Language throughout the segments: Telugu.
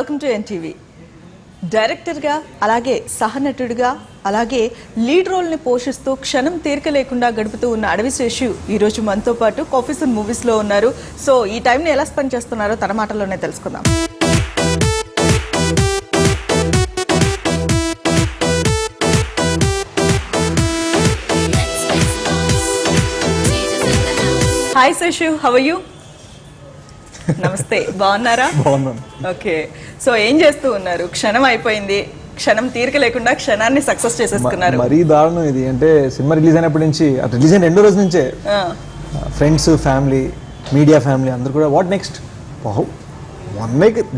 Welcome to NTV. డైరెక్టర్గా అలాగే సహనటుడిగా అలాగే లీడ్ రోల్ని పోషిస్తూ క్షణం తీరిక లేకుండా గడుపుతూ ఉన్న అడవి శేషు ఈరోజు మనతో పాటు కాఫీస్ అండ్ మూవీస్లో ఉన్నారు. సో ఈ టైంని ఎలా స్పెండ్ చేస్తున్నారో తన మాటల్లోనే తెలుసుకుందాం. Hi Seshu, how are you? నమస్తే, బాగున్నారా? బాగున్నాను. ఓకే, సో ఏం చేస్తూ ఉన్నారు? క్షణం అయిపోయింది, క్షణం తీరిక లేకుండా క్షణాన్ని సక్సెస్ చేసేసుకున్నారు. మరీ దారుణం ఇది. అంటే సినిమా రిలీజ్ అయినప్పటి నుంచి, రిలీజ్ అయిన 2 రోజుల నుంచే ఫ్రెండ్స్, ఫ్యామిలీ, మీడియా ఫ్యామిలీ అందరూ కూడా వాట్ నెక్స్ట్,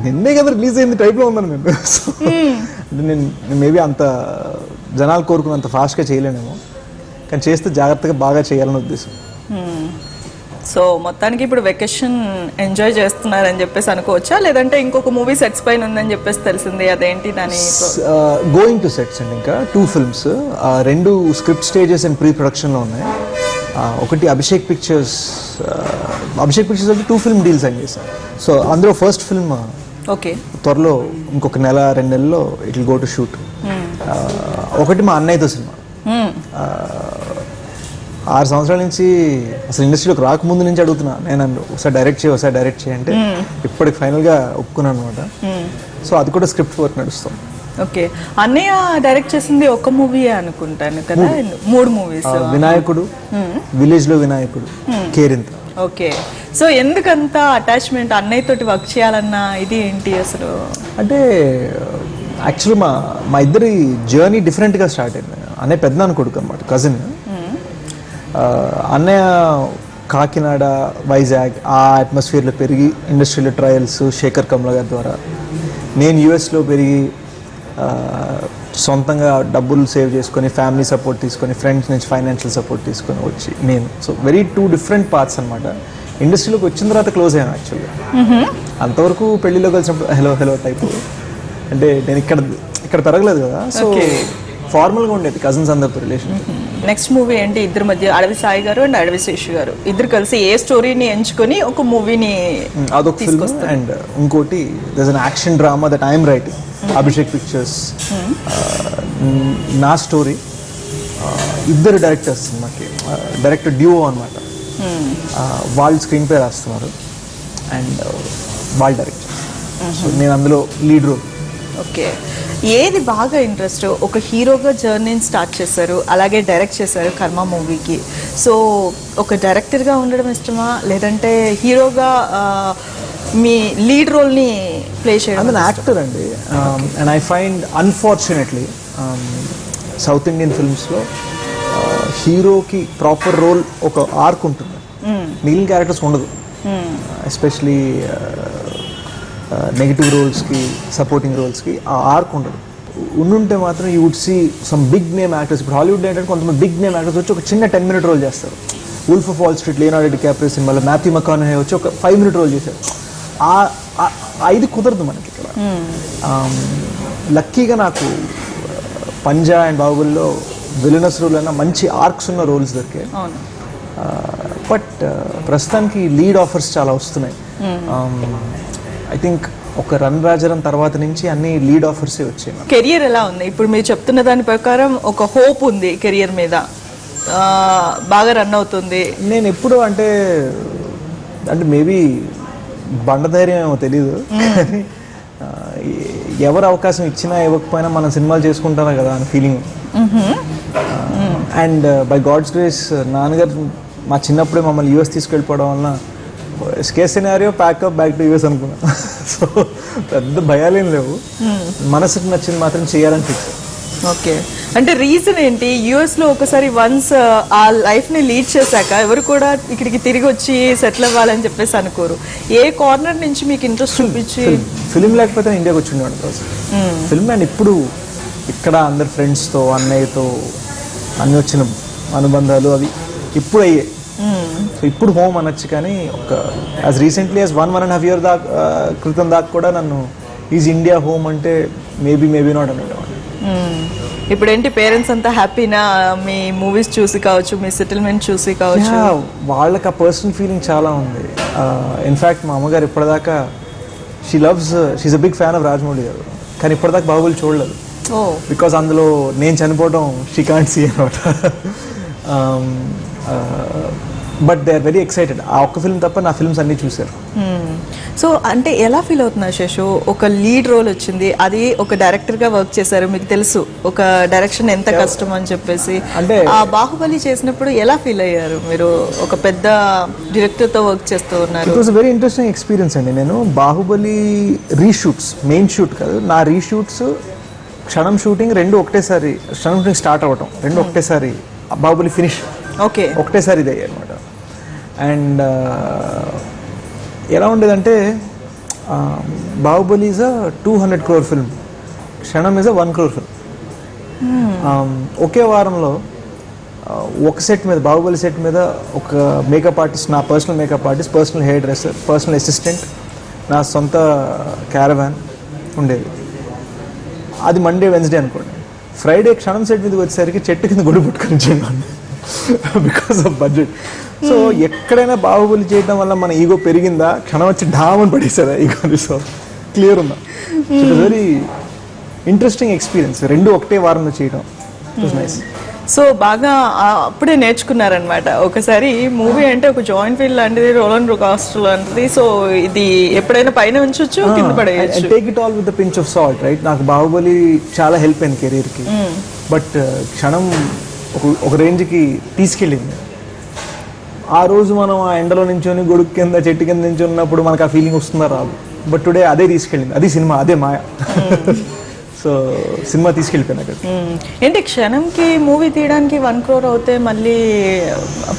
నిన్నే కదా రిలీజ్ అయింది టైప్లో ఉన్నాను నేను. అంటే నేను మేబీ అంత జనాలు కోరుకున్నంత ఫాస్ట్గా చేయలేనేమో, కానీ చేస్తే జాగ్రత్తగా బాగా చేయాలని ఉద్దేశం. సో మొత్తానికి ఇప్పుడు వెకేషన్ ఎంజాయ్ చేస్తున్నారని చెప్పేసి అనుకోవచ్చా, లేదంటే ఇంకొక మూవీ సెట్స్ పైన ఉందని చెప్పేసి తెలిసింది, అదేంటి దాని? గోయింగ్ టు సెట్స్ అండి. ఇంకా 2 films, 2 script stages and pre ప్రొడక్షన్లో ఉన్నాయి. ఒకటి అభిషేక్ పిక్చర్స్ అంటే 2 ఫిల్మ్ డీల్స్ అని చేశాను. సో అందులో ఫస్ట్ ఫిల్మ్ ఓకే త్వరలో ఇంకొక 1-2 నెలల్లో it will go to shoot. ఒకటి మా అన్నయ్యతో సినిమా. 6 సంవత్సరాల నుంచి అసలు ఇండస్ట్రీలోకి రాకముందు నుంచి అడుగుతున్నా, నేను ఒకసారి డైరెక్ట్ చేయి అంటే ఇప్పటికి ఫైనల్గా ఒప్పుకున్నాను అనమాట. సో అది కూడా స్క్రిప్ట్ వర్క్ నడుస్తాం. ఓకే, అన్నయ్య డైరెక్ట్ చేసింది ఒక మూవీ అనుకుంటాను కదా? 3 మూవీస్. వినాయకుడు, విలేజ్ లో వినాయకుడు, కేరింత. ఓకే, సో ఎందుకంత అటాచ్మెంట్ అన్నయ్య తోటి వర్క్ చేయాలన్న ఇది ఏంటి అసలు? అంటే యాక్చువల్లీ మా ఇద్దరి జర్నీ డిఫరెంట్గా స్టార్ట్ అయింది. అన్నయ్య పెద్దనాన్న కొడుకు అనమాట, కజిన్. అన్నయ్య కాకినాడ, వైజాగ్ ఆ అట్మాస్ఫియర్లో పెరిగి ఇండస్ట్రీలో ట్రయల్స్ శేఖర్ కమల గారి ద్వారా, నేను యూఎస్లో పెరిగి సొంతంగా డబ్బులు సేవ్ చేసుకొని ఫ్యామిలీ సపోర్ట్ తీసుకొని ఫ్రెండ్స్ నుంచి ఫైనాన్షియల్ సపోర్ట్ తీసుకొని వచ్చి నేను. సో వెరీ 2 డిఫరెంట్ పార్ట్స్ అనమాట. ఇండస్ట్రీలోకి వచ్చిన తర్వాత క్లోజ్ అయ్యాను యాక్చువల్గా. అంతవరకు పెళ్లిలో కలిసినప్పుడు హలో టైపు. అంటే నేను ఇక్కడ పెరగలేదు కదా, సో ఫార్మల్గా ఉండేది కజిన్స్ అందరితో రిలేషన్. నెక్స్ట్ మూవీ ఏంటి ఇద్దరి మధ్య? అడవి సాయి గారు అండ్ అడవి శేషు గారు ఇద్దరు కలిసి ఏ స్టోరీని ఎంచుకొని ఒక మూవీని? అదొక ఫిల్మ్. అండ్ ఇంకోటి there is an action drama that I'm writing, Abhishek Pictures. నా స్టోరీ, ఇద్దరు డైరెక్టర్స్ మాకి, డైరెక్టర్ డ్యూఓ అనమాట. వాళ్ళు స్క్రీన్ ప్లే రాస్తున్నారు అండ్ వాళ్ళు డైరెక్ట్. సో నేను అందులో లీడ్ రోల్. ఓకే, ఏది బాగా ఇంట్రెస్ట్? ఒక హీరోగా జర్నీని స్టార్ట్ చేశారు, అలాగే డైరెక్ట్ చేశారు కర్మ మూవీకి. సో ఒక డైరెక్టర్గా ఉండడం ఇష్టమా, లేదంటే హీరోగా మీ లీడ్ రోల్ని ప్లే చేయడం? ఐ యాక్టర్ అండి. And I find unfortunately south Indian ఫిల్మ్స్లో హీరోకి ప్రాపర్ రోల్ ఒక ఆర్క్ ఉంటుంది, మిగిలిన క్యారెక్టర్స్ ఉండదు. ఎస్పెషలీ నెగిటివ్ రోల్స్కి, సపోర్టింగ్ రోల్స్కి ఆ ఆర్క్ ఉండదు. ఉండుంటే మాత్రం you would see some big name actors. ఇప్పుడు హాలీవుడ్ ఏంటంటే కొంతమంది బిగ్ నేమ్ యాక్టర్స్ వచ్చి ఒక చిన్న 10-minute రోల్ చేస్తారు. Wolf of wall street Leonardo DiCaprio సినిమాలో మాథ్యూ మకానహే వచ్చి ఒక 5-minute రోల్ చేశారు. ఇది కుదరదు మనకి ఇక్కడ. లక్కీగా నాకు పంజా అండ్ బాహుబలిలో విలనస్ రోల్ అయినా మంచి ఆర్క్స్ ఉన్న రోల్స్ దొరికాయి. బట్ ప్రస్తుతానికి లీడ్ ఆఫర్స్ చాలా వస్తున్నాయి. ఐ థింక్ ఒక రన్ రాజరం తర్వాత నుంచి అన్ని లీడ్ ఆఫర్సే వచ్చాయి. కెరియర్ ఎలా ఉంది ఇప్పుడు? మీరు చెప్తున్న దాని ప్రకారం ఒక హోప్ ఉంది కెరియర్ మీద, బాగా రన్ అవుతుంది. నేను ఎప్పుడు అంటే మేబీ బండధైర్యం ఏమో తెలీదు, ఎవరు అవకాశం ఇచ్చినా ఇవ్వకపోయినా మనం సినిమాలు చేసుకుంటారా కదా అని feeling. And by God's grace నాన్నగారు మా చిన్నప్పుడే మమ్మల్ని యూఎస్ తీసుకెళ్ళిపోవడం వలన case scenario pack up back to US అనుకున్నా. సో పెద్ద భయాలేం లేవు, మనసుకు నచ్చింది మాత్రం చేయాలని ఫిక్స్. ఓకే, అంటే రీజన్ ఏంటి? యూఎస్లో ఒకసారి వన్స్ ఆ లైఫ్ని లీడ్ చేశాక ఎవరు కూడా ఇక్కడికి తిరిగి వచ్చి సెటిల్ అవ్వాలని చెప్పేసి అనుకోరు. ఏ కార్నర్ నుంచి మీకు ఇంట్రెస్ట్ చూపించి? ఫిలిం లేకపోతే ఇండియాకి వచ్చి ఉండేవాడు రోజు. ఫిల్మ్ అండ్ ఇప్పుడు ఇక్కడ అందరు ఫ్రెండ్స్తో, అన్నయ్యతో అన్ని వచ్చిన అనుబంధాలు అవి ఇప్పుడు అయ్యాయి. సో ఇప్పుడు హోమ్ అనొచ్చు, కానీ ఒక యాజ్ రీసెంట్లీ యాజ్ 1.5 year క్రితం దాకా కూడా నన్ను ఈజ్ ఇండియా హోమ్ అంటే మేబీ నాట్ అనేవాడు. ఇప్పుడు ఏంటి పేరెంట్స్ అంతా హ్యాపీనా మీ మూవీస్ చూసి కావచ్చు, మీ సెటిల్మెంట్ చూసి కావచ్చు? వాళ్ళకి ఆ పర్సనల్ ఫీలింగ్ చాలా ఉంది. ఇన్ఫ్యాక్ట్ మా అమ్మగారు ఇప్పటిదాకా she a big fan of Rajamouli garu, కానీ ఇప్పటిదాకా బాహుబలి చూడలేదు. ఓ బికాస్ అందులో నేను చనిపోవడం షీ కాంట్ సీ అనమాట. But they are very excited. ఆ ఒక్క ఫిల్మ్ తప్ప నా ఫిల్మ్స్ అన్నీ చూశారు. సో అంటే ఎలా ఫీల్ అవుతున్నారు శేషు? ఒక లీడ్ రోల్ వచ్చింది, అది ఒక డైరెక్టర్ గా వర్క్ చేశారు, మీకు తెలుసు ఒక డైరెక్షన్ ఎంత కష్టం అని చెప్పేసి. అంటే ఆ బాహుబలి చేసినప్పుడు ఎలా ఫీల్ అయ్యారు మీరు? ఒక పెద్ద డైరెక్టర్ తో వర్క్ చేస్తూ ఉన్నారు. It was a very interesting experience అండి. నేను బాహుబలి రీషూట్స్, మెయిన్ షూట్ కాదు, నా రీషూట్స్, క్షణం షూటింగ్ రెండు ఒకటేసారి, క్షణం షూటింగ్ స్టార్ట్ అవ్వటం రెండు ఒకటేసారి, బాహుబలి ఫినిష్ ఓకే ఒకటేసారి ఇది అయ్యాయి అనమాట. అండ్ ఎలా ఉండేదంటే Baahubali is a 200 crore film, క్షణం ఈజ్ అ 1 crore ఫిల్మ్. ఒకే వారంలో ఒక సెట్ మీద, బాహుబలి సెట్ మీద ఒక మేకప్ ఆర్టిస్ట్, నా personal makeup artist, personal hair dresser, personal assistant, నా సొంత క్యారవాన్ ఉండేది. అది మండే వెన్స్డే అనుకోండి. ఫ్రైడే క్షణం సెట్ మీదకి వచ్చేసరికి చెట్టు కింద గుడి పుట్టుకొని చూడండి, బికాస్ ఆఫ్ బడ్జెట్. సో ఎక్కడైనా బాహుబలి చేయడం వల్ల మన ఈగో పెరిగిందా, క్షణం వచ్చి ఢామని పడేసారా ఈగోని. సో క్లియర్ ఉందా? ఇట్ వెరీ ఇంట్రెస్టింగ్ ఎక్స్పీరియన్స్, రెండు ఒకటే వారంలో చేయడం. It was nice. సో బాగా అప్పుడే నేర్చుకున్నారనమాట. ఒకసారి మూవీ అంటే ఒక జాయింట్ ఫీల్ లాంటిది, రోలన్ కాస్ట్ లాంటిది. సో ఇది ఎప్పుడైనా పైన ఉంచొచ్చు, కింద పడేయచ్చు. Take it all with the pinch of salt, right? నాకు బాహుబలి చాలా హెల్ప్ అయింది కెరీర్కి. బట్ క్షణం ఒక రేంజ్కి తీసుకెళ్ళింది. ఆ రోజు మనం ఆ ఎండలో నించొని గొడుగు కింద చెట్టు కింద నుంచి ఉన్నప్పుడు మనకు ఆ ఫీలింగ్ వస్తుందా? రాదు. బట్ టుడే అదే తీసుకెళ్ళింది, అది సినిమా, అదే మాయ. సో సినిమా తీసుకెళ్ళిపోయినా అక్కడ. ఏంటి క్షణంకి మూవీ తీయడానికి 1 crore అవుతే మళ్ళీ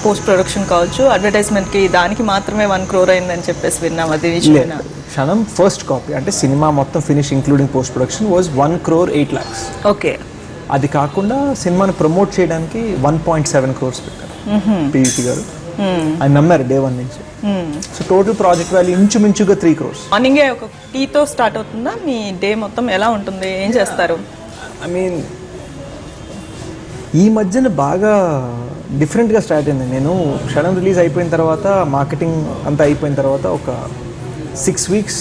పోస్ట్ ప్రొడక్షన్ కావచ్చు, అడ్వర్టైజ్మెంట్కి దానికి మాత్రమే 1 crore అయిందని చెప్పేసి విన్నాం. అది నిజమేనా? క్షణం ఫస్ట్ కాపీ అంటే సినిమా మొత్తం finish including post production was 1 crore 8 lakhs. Okay. అది కాకుండా సినిమాని ప్రమోట్ చేయడానికి 1.7 crores పెట్టారు పివిపి గారు. ఆయన నమ్మారు డే 1 నుంచి. సో టోటల్ ప్రాజెక్ట్ వాల్యూ ఇంచుమించుగా 3 crores. మార్నింగే ఒక టీతో స్టార్ట్ అవుతుందా మీ డే మొత్తం? ఎలా ఉంటుంది, ఏం చేస్తారు? ఐ మీన్ ఈ మధ్యన బాగా డిఫరెంట్గా స్టార్ట్ అయింది. నేను క్షణం రిలీజ్ అయిపోయిన తర్వాత, మార్కెటింగ్ అంతా అయిపోయిన తర్వాత ఒక 6 weeks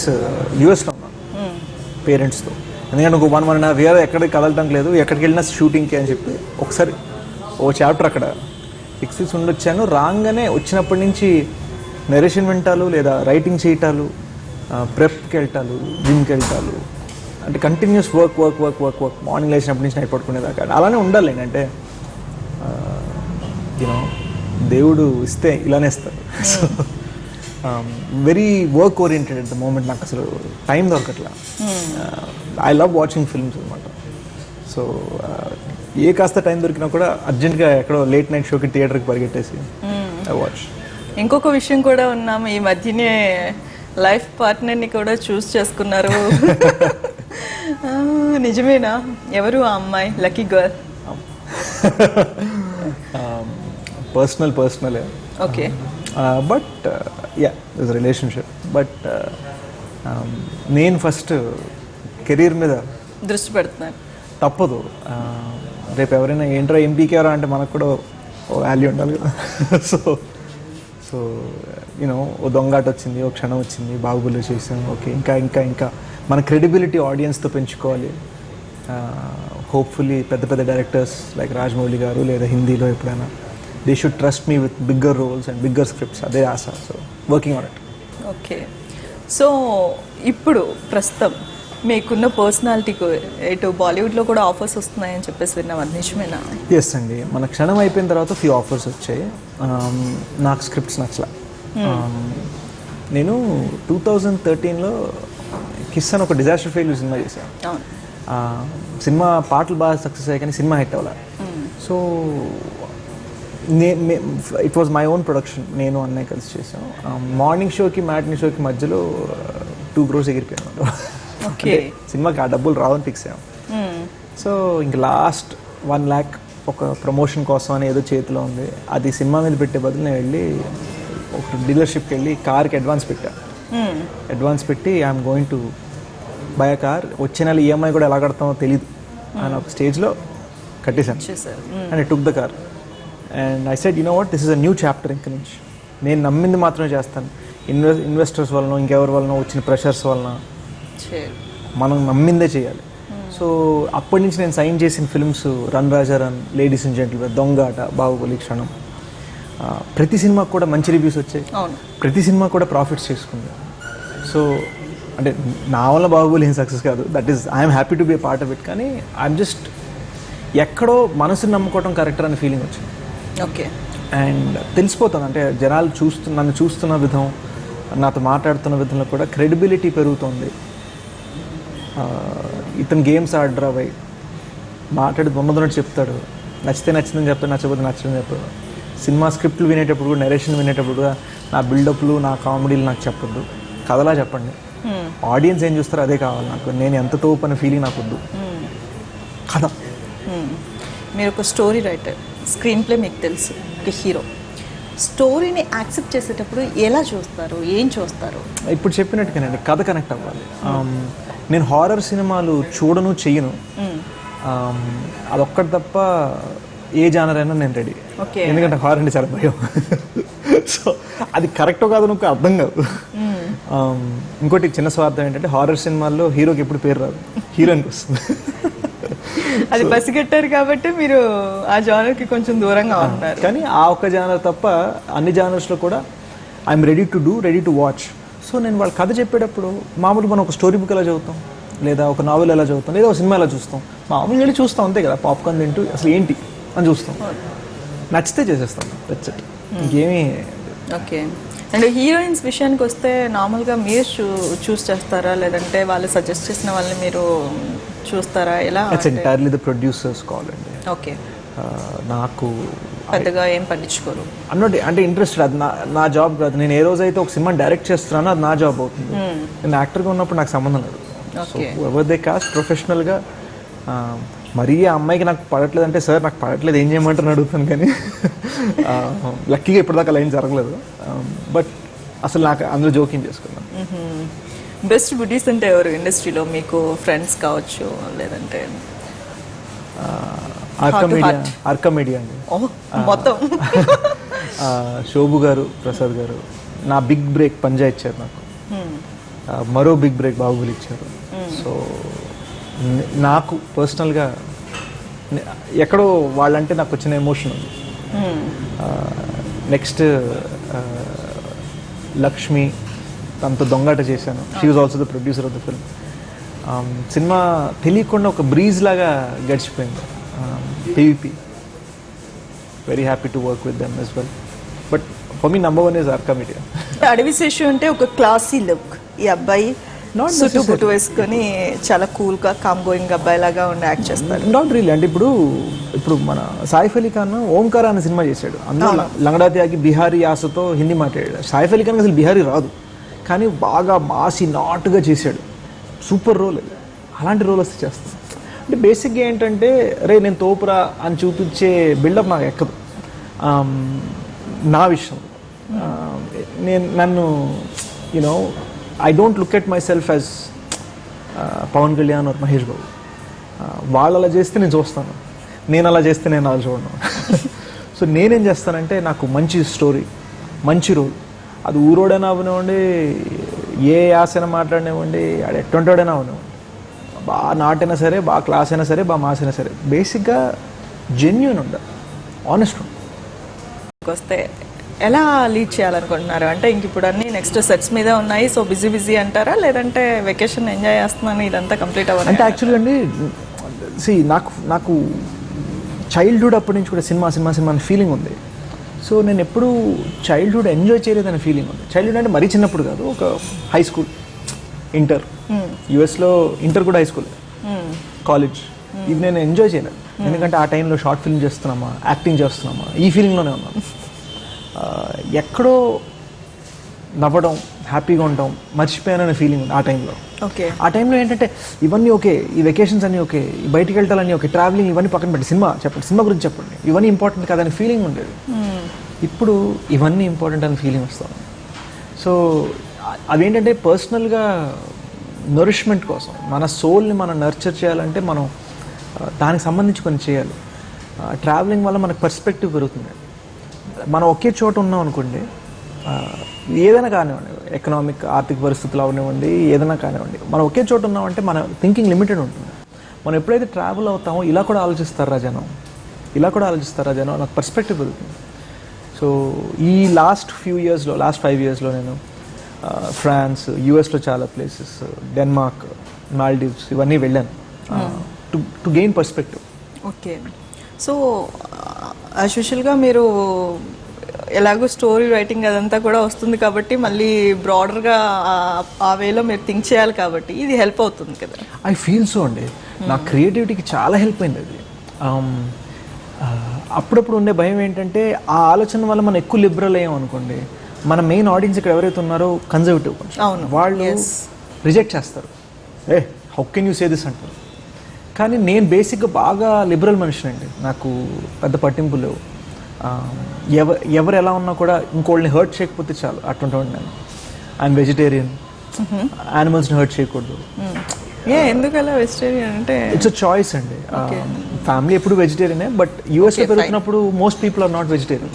యూఎస్లో ఉన్నాను పేరెంట్స్తో. ఎందుకంటే ఒక 1.5 year ఎక్కడికి కదలటం లేదు, ఎక్కడికి వెళ్ళినా షూటింగ్కి అని చెప్పి ఒకసారి ఓ చాప్టర్ అక్కడ 6 weeks ఉండొచ్చాను. రాగానే వచ్చినప్పటి నుంచి నరేషన్ వింటాలు, లేదా రైటింగ్ చేయటాలు, ప్రెప్కి వెళ్ళటాలు, జిమ్కి వెళ్ళటాలు, అంటే continuous work work work work work morning లేచినప్పటి నుంచి నైట్ పడుకునేదాకా. అలానే ఉండాలి ఏంటంటే యూనో దేవుడు ఇస్తే ఇలానే ఇస్తారు. So very work oriented at the moment. నాకు అసలు టైం దొరకట్లా. ఐ లవ్ వాచింగ్ ఫిల్మ్స్ అనమాట. సో ఏ కాస్త టైం దొరికినా కూడా అర్జెంట్గా ఎక్కడో లేట్ నైట్ షోకి థియేటర్కి పరిగెట్టేసి ఐ వాచ్. ఇంకొక విషయం కూడా ఉన్నాము, ఈ మధ్యనే లైఫ్ పార్ట్నర్ని కూడా చూస్ చేసుకున్నారు. నిజమేనా? ఎవరు ఆ అమ్మాయి? Lucky girl? Personal okay. But yeah is relationship. But నేను ఫస్ట్ కెరీర్ మీద దృష్టి పెడుతున్నాను. తప్పదు. రేపు ఎవరైనా ఏంట్రా ఎంపీకేరా అంటే మనకు కూడా వాల్యూ ఉండాలి కదా. సో యూనో ఓ దొంగాట వచ్చింది, ఓ క్షణం వచ్చింది, బాహుబలి చేసాం. ఓకే, ఇంకా ఇంకా ఇంకా మన క్రెడిబిలిటీ ఆడియన్స్తో పెంచుకోవాలి. హోప్ఫుల్లీ పెద్ద పెద్ద డైరెక్టర్స్ లైక్ రాజమౌళి గారు లేదా హిందీలో ఎప్పుడైనా they should trust me with bigger roles and bigger scripts. అదే ఆశ. So working on it. Okay. So ఇప్పుడు ప్రస్తుతం మీకున్న పర్సనాలిటీకు ఇటు బాలీవుడ్లో కూడా ఆఫర్స్ వస్తున్నాయని చెప్పేసి విన్నాం, అది నిజమేనా? ఎస్ అండి. మన క్షణం అయిపోయిన తర్వాత ఫ్యూ ఆఫర్స్ వచ్చాయి. నాకు స్క్రిప్ట్స్ నచ్చలా. నేను 2013లో కిస్ అని ఒక డిజాస్టర్ ఫెయిల్యూర్ సినిమా చేశాను. సినిమా పాటలు బాగా సక్సెస్ అయ్యాయి కానీ సినిమా హిట్ అవ్వాలి. So it was my own production. నేను అన్నయ్య కలిసి చేసాం. మార్నింగ్ షోకి మ్యాట్నీ షోకి మధ్యలో 2 crores ఎగిరిపోయాను. ఓకే. సినిమాకి ఆ డబ్బులు రావని ఫిక్స్ అయ్యాం. సో ఇంక లాస్ట్ 1 lakh ఒక ప్రమోషన్ కోసం అని ఏదో చేతిలో ఉంది. అది సినిమా మీద పెట్టే బదులు నేను వెళ్ళి ఒక డీలర్షిప్కి వెళ్ళి కార్కి అడ్వాన్స్ పెట్టాను. అడ్వాన్స్ పెట్టి I'm going to buy a car, వచ్చే నెల ఈఎంఐ కూడా ఎలా కడతామో తెలియదు అని ఒక స్టేజ్లో కట్టేశాను. And I took the car and I said, you know what, this is a new chapter. ఇంక నుంచి నేను నమ్మింది మాత్రమే చేస్తాను. ఇన్వెస్టర్స్ వలన, ఇంకెవరి వలన వచ్చిన ప్రెషర్స్ వలన మనం నమ్మిందే చేయాలి. సో అప్పటి నుంచి నేను సైన్ చేసిన films Run Raja Run, Ladies and Gentlemen, Dongata, Baahubali, Kshanam, ప్రతి సినిమాకి కూడా మంచి రివ్యూస్ వచ్చాయి. ప్రతి సినిమా కూడా ప్రాఫిట్స్ చేసుకుంది. సో అంటే నా వల్ల బాహుబలి ఏం సక్సెస్ కాదు, that is I'm happy to be A part of it. కానీ ఐఎమ్ జస్ట్ ఎక్కడో మనసుని నమ్ముకోవడం కరెక్టర్ అనే ఫీలింగ్ వచ్చింది. ఓకే. అండ్ తెలిసిపోతుంది, అంటే జనాలు నన్ను చూస్తున్న విధం, నాతో మాట్లాడుతున్న విధంలో కూడా క్రెడిబిలిటీ పెరుగుతుంది. ఇతను గేమ్స్ ఆడరా వై మాట్లాడి ఉన్నదన్నట్టు చెప్తాడు, నచ్చితే నచ్చిందని చెప్తాడు, నచ్చకపోతే నచ్చదని చెప్తాడు. సినిమా స్క్రిప్ట్లు వినేటప్పుడు కూడా, నెరేషన్ వినేటప్పుడు కూడా నా బిల్డప్లు, నా కామెడీలు నాకు చెప్పొద్దు, కథలా చెప్పండి. ఆడియన్స్ ఏం చూస్తారో అదే కావాలి నాకు. నేను ఎంత తోపు అనే ఫీలింగ్ నాకు వద్దు, కథ. మీరు ఒక స్టోరీ రైటర్, స్క్రీన్ ప్లే మీకు తెలుసు, ఒక హీరో. స్టోరీని యాక్సెప్ట్ చేసేటప్పుడు ఎలా చూస్తారు, ఏం చూస్తారు? ఇప్పుడు చెప్పినట్టుగానండి, కథ కనెక్ట్ అవ్వాలి. నేను హారర్ సినిమాలు చూడను, చెయ్యను. అదొక్కటి తప్ప ఏ జానర్ అయినా నేను రెడీ. ఎందుకంటే హారర్ అంటే చాలా భయం. సో అది కరెక్టో కాదు నాకు అర్థం కాదు. ఇంకోటి చిన్న స్వార్థం ఏంటంటే హారర్ సినిమాల్లో హీరోకి ఎప్పుడు పేరు రాదు, హీరోయిన్కి వస్తుంది. అది పసిగట్టారు కాబట్టి మీరు ఆ జానర్కి కొంచెం దూరంగా ఉంటారు. కానీ ఆ ఒక్క జానర్ తప్ప అన్ని జానర్స్లో కూడా I'm ready to do, ready to watch. So నేను వాళ్ళ కథ చెప్పేటప్పుడు మామూలుగా మనం ఒక స్టోరీ బుక్ ఎలా చదువుతాం, లేదా ఒక నావెల్ ఎలా చదువుతాం, లేదా ఒక సినిమా ఎలా చూస్తాం, మామూలుగా వెళ్ళి చూస్తాం అంతే కదా, పాప్కార్న్ తింటూ అసలు ఏంటి అని చూస్తాం, నచ్చితే చేసేస్తాం, దట్స్ ఇట్, ఇంకేమీ. ఓకే. అండ్ హీరోయిన్స్ విషయానికి వస్తే నార్మల్గా మీరు చూస్ చేస్తారా, లేదంటే వాళ్ళు సజెస్ట్ చేసిన వాళ్ళని మీరు చూస్తారా, ఎలా? It's entirely the producers call అండి. ఓకే. నాకు పెద్దగా ఏం పట్టించుకోరు అన్నట్టు, అంటే ఇంట్రెస్టెడ్, అది నా జాబ్ కాదు. నేను ఏ రోజైతే ఒక సినిమా డైరెక్ట్ చేస్తున్నానో అది నా జాబ్ అవుతుంది. నేను యాక్టర్గా ఉన్నప్పుడు నాకు సంబంధం లేదు. సో ఎవర్ దే కాస్ట్ ప్రొఫెషనల్గా. మరీ ఆ అమ్మాయికి నాకు పడట్లేదు అంటే, సార్ నాకు పడట్లేదు ఏం చేయమంటారని అడుగుతాను. కానీ లక్కీగా ఇప్పటిదాకా లైన్ జరగలేదు. బట్ అసలు నాకు అందులో జోక్యం చేసుకున్నాను. బెస్ట్ బుడ్డీస్ అంటే ఎవరు ఇండస్ట్రీలో మీకు? ఫ్రెండ్స్ కావచ్చు, లేదంటే ఆర్కమీడియా అండి మొత్తం. శోభు గారు, ప్రసాద్ గారు నా బిగ్ బ్రేక్ పంజా ఇచ్చారు నాకు. మరో బిగ్ బ్రేక్ బాహుబలి ఇచ్చారు. సో నాకు పర్సనల్గా ఎక్కడో వాళ్ళంటే నాకు వచ్చిన ఎమోషన్ ఉంది. నెక్స్ట్ లక్ష్మి, తనతో దొంగాట చేశాను. She was also the producer of the film. సినిమా తెలియకుండా ఒక బ్రీజ్ లాగా గడిచిపోయింది. PVP, very happy to work with them as well. But for me number 1 is Arka Media. Adivi Seshu అంటే ఒక క్లాసీ లుక్. ఈ అబ్బాయి సుట్టు బుట్టు వేసుకొని చాలా కూల్గా కామ్ గోయింగ్ అబ్బాయి లాగా ఉండి యాక్ట్ చేస్తారు. Not really. అంటే ఇప్పుడు మన సాయిఫ్ అలీ ఖాన్ ఓంకార అనే సినిమా చేశాడు. అందులో లంగడా త్యాగి బిహారీ యాసతో హిందీ మాట్లాడాడు. సాయిఫ్ అలీ ఖాన్ అసలు బిహారీ రాదు, కానీ బాగా మాసి నాటుగా చేశాడు. Super role. అలాంటి రోల్ వస్తే చేస్తాను. అంటే బేసిక్గా ఏంటంటే, రే నేను తోపురా అని చూపించే బిల్డప్ నాకు ఎక్కదు. నా విషయం నన్ను you know I don't look at myself as Pawan Kalyan or Mahesh Babu. వాళ్ళు అలా చేస్తే నేను చూస్తాను, నేను అలా చేస్తే నేను అలా చూడను. సో నేనేం చేస్తానంటే, నాకు మంచి స్టోరీ, మంచి రోల్, అది ఊరోడైనా అవనివ్వండి, ఏ యాసైనా మాట్లాడినివ్వండి, ఆడ ఎట్టుంటాడైనా అవనివ్వండి, బాగా నాటైనా సరే, బాగా క్లాస్ అయినా సరే, బాగా మాస్ అయినా సరే, బేసిక్గా జెన్యూన్ ఉండాలి, ఆనెస్ట్ ఉండాలి. వస్తే ఎలా లీడ్ చేయాలనుకుంటున్నారు? అంటే ఇంక ఇప్పుడు అన్నీ నెక్స్ట్ సెట్స్ మీద ఉన్నాయి, సో బిజీ అంటారా, లేదంటే వెకేషన్ ఎంజాయ్ చేస్తున్నాను ఇదంతా కంప్లీట్ అవ్వాలి? అంటే యాక్చువల్గా అండి, నాకు చైల్డ్హుడ్ అప్పటి నుంచి కూడా సినిమా అనే ఫీలింగ్ ఉంది. సో నేను ఎప్పుడు చైల్డ్హుడ్ ఎంజాయ్ చేయలేదనే ఫీలింగ్ ఉంది. చైల్డ్హుడ్ అంటే మరీ చిన్నప్పుడు కాదు, ఒక హై స్కూల్, ఇంటర్, యుఎస్లో ఇంటర్ కూడా హై స్కూల్, కాలేజ్, ఇది నేను ఎంజాయ్ చేయలేదు. ఎందుకంటే ఆ టైంలో షార్ట్ ఫిల్మ్ చేస్తున్నామా, యాక్టింగ్ చేస్తున్నామా, ఈ ఫీలింగ్లోనే ఉన్నాను. ఎక్కడో నవ్వడం, హ్యాపీగా ఉండడం మర్చిపోయాననే ఫీలింగ్ ఉంది ఆ టైంలో. ఓకే. ఆ టైంలో ఏంటంటే ఇవన్నీ ఓకే, ఈ వెకేషన్స్ అన్నీ ఓకే, బయటికి వెళ్ళాలని ఓకే, ట్రావెలింగ్ ఇవన్నీ పక్కన పెట్టి సినిమా చెప్పండి, సినిమా గురించి చెప్పండి, ఇవన్నీ ఇంపార్టెంట్ కాదని ఫీలింగ్ ఉండేది. ఇప్పుడు ఇవన్నీ ఇంపార్టెంట్ అని ఫీలింగ్ వస్తాను. సో అదేంటంటే పర్సనల్గా నరిష్మెంట్ కోసం, మన సోల్ని మనం నర్చర్ చేయాలంటే మనం దానికి సంబంధించి కొన్ని చేయాలి. ట్రావెలింగ్ వల్ల మనకు పర్స్పెక్టివ్ పెరుగుతుంది. మనం ఒకే చోట ఉన్నాం అనుకోండి, ఏదైనా కానివ్వండి, ఎకనామిక్ ఆర్థిక పరిస్థితులు అవనివ్వండి, ఏదైనా కానివ్వండి, మనం ఒకే చోట ఉన్నామంటే మన థింకింగ్ లిమిటెడ్ ఉంటుంది. మనం ఎప్పుడైతే ట్రావెల్ అవుతామో ఇలా కూడా ఆలోచిస్తారా జనం, నాకు పర్స్పెక్టివ్ పెరుగుతుంది. సో ఈ లాస్ట్ 5 yearsలో నేను ఫ్రాన్స్, యూఎస్లో చాలా ప్లేసెస్, డెన్మార్క్, మాల్డీవ్స్ ఇవన్నీ వెళ్ళాను to gain perspective. Okay. So యూజువల్గా మీరు ఎలాగో స్టోరీ రైటింగ్ అదంతా కూడా వస్తుంది కాబట్టి మళ్ళీ బ్రాడర్గా ఆ వేలో మీరు థింక్ చేయాలి కాబట్టి ఇది హెల్ప్ అవుతుంది కదా. ఐ ఫీల్ సో అండి. నా క్రియేటివిటీకి చాలా హెల్ప్ అయింది అది. అప్పుడప్పుడు ఉండే భయం ఏంటంటే ఆ ఆలోచన వల్ల మనం ఎక్కువ లిబరల్ అయ్యాం అనుకోండి, మన మెయిన్ ఆడియన్స్ ఇక్కడ ఎవరైతే ఉన్నారో కన్జర్వేటివ్, వాళ్ళు రిజెక్ట్ చేస్తారు. How can you say this అంటారు. కానీ నేను బేసిక్గా బాగా లిబరల్ మనిషిని అండి. నాకు పెద్ద పట్టింపు లేవు. ఎవరు ఎలా ఉన్నా కూడా ఇంకోళ్ళని హర్ట్ చేయకపోతే చాలు, అటువంటి నేను. ఐఎమ్ వెజిటేరియన్, యానిమల్స్ని హర్ట్ చేయకూడదు. ఎందుకలా వెజిటేరియన్ అంటే? ఇట్స్ అ చాయిస్ అండి. ఫ్యామిలీ ఎప్పుడు వెజిటేరియనే, బట్ యూఎస్లో పెరుగుతున్నప్పుడు most people are not vegetarian.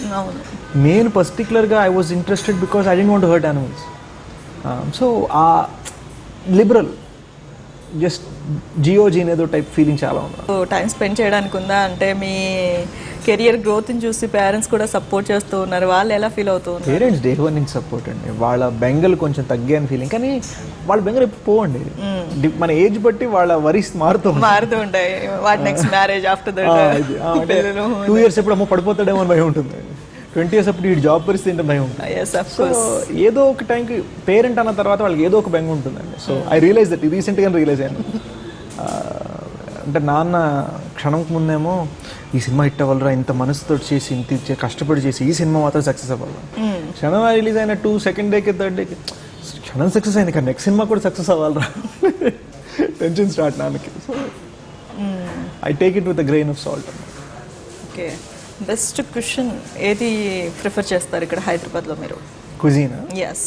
నేను పర్టికులర్గా I was interested because I don't want to hurt animals. So ah liberal just జియోజీన్ ఏదో టైప్ ఫీలింగ్ చాలా ఉంది. టైం స్పెండ్ చేయడానికి ఉందా అంటే మీ కెరియర్ గ్రోత్ని చూసి పేరెంట్స్ కూడా సపోర్ట్ చేస్తూ ఉన్నారు, వాళ్ళు ఎలా ఫీల్ అవుతూ ఉన్నారు? పేరెంట్స్ డే వన్ నుంచి సపోర్ట్ అండి. వాళ్ళ బెంగలు కొంచెం తగ్గాయని ఫీలింగ్, కానీ వాళ్ళ బెంగలు ఎప్పుడు పోవండి. మన ఏజ్ బట్టి వాళ్ళ వరీస్ మారుతూ ఉంటాయి. What next marriage after that 2 years ఎప్పుడు అమ్మో పడిపోతాడేమో అని భయం ఉంటుంది. 20 years అప్పుడు ఈ జాబ్ పరిస్థితి ఏంటో భయం ఉంటుంది. సో ఏదో ఒక టైంకి పేరెంట్ అన్న తర్వాత వాళ్ళకి ఏదో ఒక బెంగ ఉంటుందండి. సో ఐ రియలైజ్ దట్, రీసెంట్గా రియలైజ్ అయ్యాను. అంటే నాన్న క్షణంకి ముందేమో ఈ సినిమా హిట్ అవ్వాలరా, ఇంత మనసుతో చేసి ఇంత కష్టపడి చేసి ఈ సినిమా మాత్రం సక్సెస్ అవ్వాలి. క్షణం రిలీజ్ అయిన 2nd డేకి 3rd డేకి క్షణం సక్సెస్ అయింది, కానీ నెక్స్ట్ సినిమా కూడా సక్సెస్ అవ్వాలరా, టెన్షన్ స్టార్ట్ నాన్నకి. So I take it with a grain of salt. Okay. Best question ఏది ప్రిఫర్ చేస్తారు ఇక్కడ హైదరాబాద్లో మీరు? Cuisine? Yes.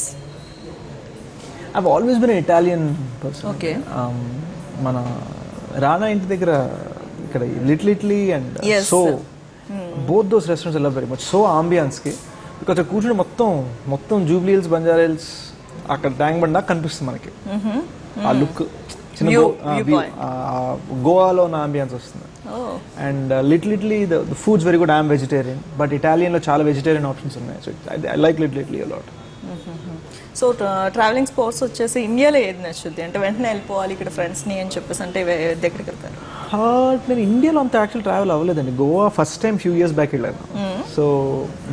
I've always been Italian person. Okay. మన రానా ఇంటి దగ్గర ఇక్కడ Little Italy and so both those restaurants I love very much. So ఆంబియన్స్కి బికాజ్ అక్కడ కూర్చుని మొత్తం జూబ్లీ హిల్స్, బంజారా హిల్స్, అక్కడ ట్యాంక్ బండ్ దాకా కనిపిస్తుంది మనకి. ఆ లుక్ చిన్న గోవాలో ఉన్న ఆంబియన్స్ వస్తుంది. And Little Italy the food's very good. I'm vegetarian, but ఇటాలియన్లో చాలా వెజిటేరియన్ ఆప్షన్స్ ఉన్నాయి. So I like Little Italy a lot. So travelling spots వచ్చేసి ఇండియాలో ఏది నచ్చుద్ది అంటే వెంటనే వెళ్ళిపోవాలి ఇక్కడ ఫ్రెండ్స్ని అని చెప్పేసి అంటే దగ్గరికి వెళ్తారు? నేను ఇండియాలో అంత యాక్చువల్ ట్రావెల్ అవ్వలేదండి. Goa first time few years back వెళ్ళాను. సో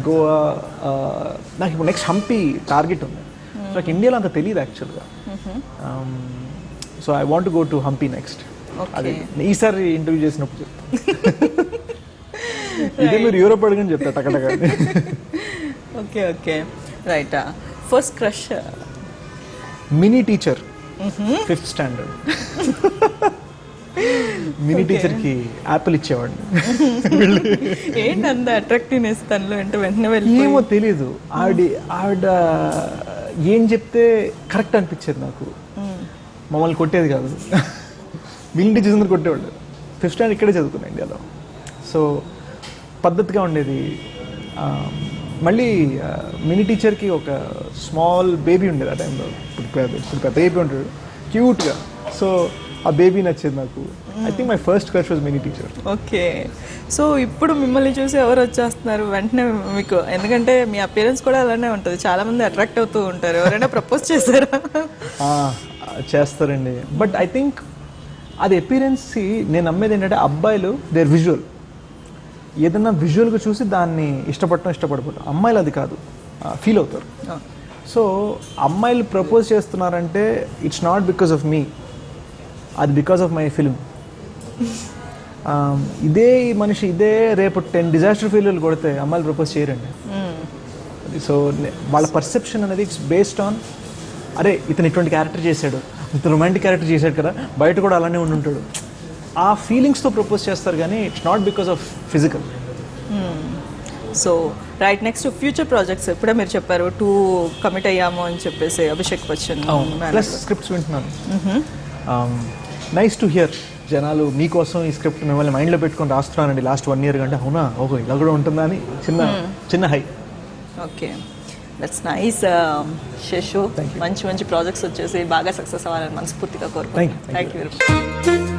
గోవా నాకు ఇప్పుడు నెక్స్ట్ హంపి టార్గెట్ ఉంది. సో నాకు ఇండియాలో అంత తెలియదు యాక్చువల్గా. So I want go to Hampi next. అదే ఈసారి ఇంటర్వ్యూ చేసినప్పుడు చెప్తాను. ఇదే మీరు యూరోప్ అడగని చెప్తా టకటక. Okay okay right. First crush? Mini teacher, 5th standard. Mini టీచర్కి యాపిల్ ఇచ్చేవాడిని. ఏంటంత అట్రాక్టివ్నెస్ తనలో అంటే వెంటనే వెళ్ళి? ఏమో తెలీదు, ఆవిడ ఏం చెప్తే కరెక్ట్ అనిపించేది నాకు. మమ్మల్ని కొట్టేది కాదు, మినీ టీచర్స్ అందరు కొట్టేవాళ్ళు. 5th standard ఇక్కడే చదువుకున్నాను ఇండియాలో. సో పద్ధతిగా ఉండేది. మళ్ళీ మినీ టీచర్కి ఒక స్మాల్ బేబీ ఉండేది ఆ టైంలో. ఇప్పుడు పెద్ద బేబీ ఉంటాడు క్యూట్గా. సో ఆ బేబీ నచ్చేది నాకు. I think my first crush was mini teacher. Okay. So ఇప్పుడు మిమ్మల్ని చూసి ఎవరు వచ్చేస్తున్నారు వెంటనే మీకు? ఎందుకంటే మీ అపియరెన్స్ కూడా అలానే ఉంటుంది, చాలామంది అట్రాక్ట్ అవుతూ ఉంటారు. ఎవరైనా ప్రపోజ్ చేస్తారా? చేస్తారండి, బట్ ఐ థింక్ అది అపియరెన్స్. నేను నమ్మేది ఏంటంటే అబ్బాయిలు దేర్ విజువల్, ఏదన్నా విజువల్గా చూసి దాన్ని ఇష్టపడకపోవడం. అమ్మాయిలు అది కాదు, ఫీల్ అవుతారు. సో అమ్మాయిలు ప్రపోజ్ చేస్తున్నారంటే ఇట్స్ నాట్ బికాస్ ఆఫ్ మీ, అది బికాస్ ఆఫ్ మై ఫిల్మ్. ఇదే మనిషి ఇదే రేపు 10 డిజాస్టర్ ఫెయిల్యూర్లు కొడితే అమ్మాయిలు ప్రపోజ్ చేయరండి. సో వాళ్ళ పర్సెప్షన్ అనేది ఇట్స్ బేస్డ్ ఆన్, అరే ఇతను ఇటువంటి క్యారెక్టర్ చేశాడు, ఇంత రొమాంటిక్ క్యారెక్టర్ చేశాడు కదా, బయట కూడా అలానే ఉంటాడు, ఆ ఫీలింగ్స్తో ప్రపోజ్ చేస్తారు. కానీ it's not because of physical. So right, next future projects ఇప్పుడే మీరు చెప్పారు 2 కమిట్ అయ్యాము అని చెప్పేసి అభిషేక్ బచ్చన్ ప్లస్ స్క్రిప్ట్స్ వింటున్నాను. Nice to hear. జనాలు మీకోసం ఈ స్క్రిప్ట్ మిమ్మల్ని మైండ్లో పెట్టుకొని రాస్తున్నానండి లాస్ట్ 1 year కంటే. అవునా, ఓకే ఇలా కూడా ఉంటుందా అని చిన్న high. Okay. That's nice Seshu. మంచి మంచి ప్రాజెక్ట్స్ వచ్చేసి బాగా సక్సెస్ అవ్వాలని మనస్ఫూర్తిగా కోరుకుంటున్నాను. Thank you. Thank you.